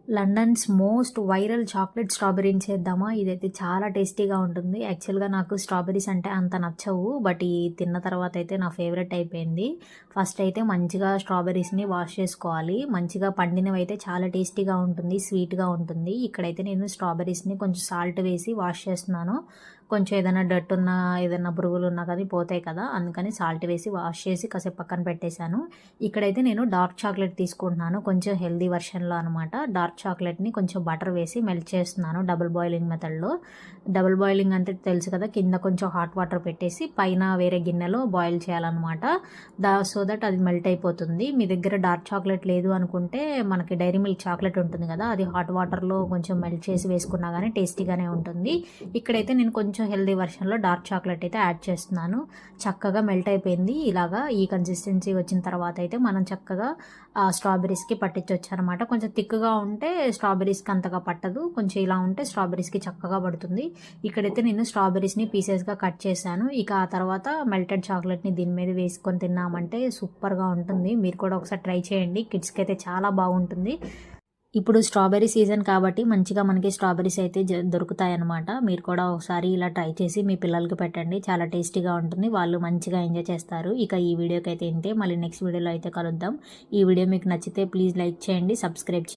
London's most viral chocolate స్ట్రాబెర్రీని చేద్దామా? ఇదైతే చాలా టేస్టీగా ఉంటుంది. యాక్చువల్‌గా నాకు స్ట్రాబెర్రీస్ అంటే అంత నచ్చవు. బట్ ఈ తిన్న తర్వాత అయితే నా ఫేవరెట్ అయిపోయింది. ఫస్ట్ అయితే మంచిగా స్ట్రాబెర్రీస్‌ని వాష్ చేసుకోవాలి. మంచిగా పండినవైతే చాలా టేస్టీగా ఉంటుంది. స్వీట్‌గా ఉంటుంది. ఇక్కడైతే నేను స్ట్రాబెర్రీస్‌ని కొంచెం సాల్ట్ వేసి వాష్ చేస్తున్నాను. కొంచెం ఏదైనా డర్ట్ ఉన్నా, ఏదైనా పురుగులున్నా కానీ పోతాయి కదా! అందుకని సాల్ట్ వేసి వాష్ చేసి కాసేపు పక్కన పెట్టేశాను. ఇక్కడైతే నేను డార్క్ చాక్లెట్ తీసుకుంటున్నాను. కొంచెం హెల్తీ వెర్షన్‌లో అనమాట. డార్క్ చాక్లెట్‌ని కొంచెం బటర్ వేసి మెల్ట్ చేస్తున్నాను డబుల్ బాయిలింగ్ మెథడ్‌లో. డబుల్ బాయిలింగ్ అంటే తెలుసు కదా! కింద కొంచెం హాట్ వాటర్ పెట్టేసి పైన వేరే గిన్నెలో బాయిల్ చేయాలన్నమాట. సో దట్ అది మెల్ట్ అయిపోతుంది. మీ దగ్గర డార్క్ చాక్లెట్ లేదు అనుకుంటే మనకి డైరీ మిల్క్ చాక్లెట్ ఉంటుంది కదా! అది హాట్ వాటర్‌లో కొంచెం మెల్ట్ చేసి వేసుకున్నా గానీ టేస్టీగానే ఉంటుంది. ఇక్కడైతే నేను కొంచెం హెల్తీ వెర్షన్‌లో డార్క్ చాక్లెట్ అయితే యాడ్ చేస్తున్నాను. చక్కగా మెల్ట్ అయిపోయింది. ఇలాగా ఈ కన్సిస్టెన్సీ వచ్చిన తర్వాత అయితే మనం చక్కగా స్ట్రాబెర్రీస్‌కి పట్టించొచ్చనమాట. కొంచెం థిక్‌గా ఉంటే స్ట్రాబెర్రీస్‌కి అంతగా పట్టదు. కొంచెం ఇలా ఉంటే స్ట్రాబెర్రీస్‌కి చక్కగా పడుతుంది. ఇక్కడైతే నేను స్ట్రాబెర్రీస్‌ని పీసెస్‌గా కట్ చేశాను. ఇక ఆ తర్వాత మెల్టెడ్ చాక్లెట్‌ని దీని మీద వేసుకొని తిన్నామంటే సూపర్‌గా ఉంటుంది. మీరు కూడా ఒకసారి ట్రై చేయండి. కిడ్స్‌కి అయితే చాలా బాగుంటుంది. ఇప్పుడు స్ట్రాబెర్రీ సీజన్ కాబట్టి మంచిగా మనకి స్ట్రాబెర్రీస్ అయితే దొరుకుతాయన్నమాట. మీరు కూడా ఒకసారి ఇలా ట్రై చేసి మీ పిల్లలకి పెట్టండి. చాలా టేస్టీగా ఉంటుంది. వాళ్ళు మంచిగా ఎంజాయ్ చేస్తారు. ఇక ఈ వీడియోకి అయితే ఇంతే. మళ్ళీ నెక్స్ట్ వీడియోలో అయితే కలుద్దాం. ఈ వీడియో మీకు నచ్చితే ప్లీజ్ లైక్ చేయండి, సబ్స్క్రైబ్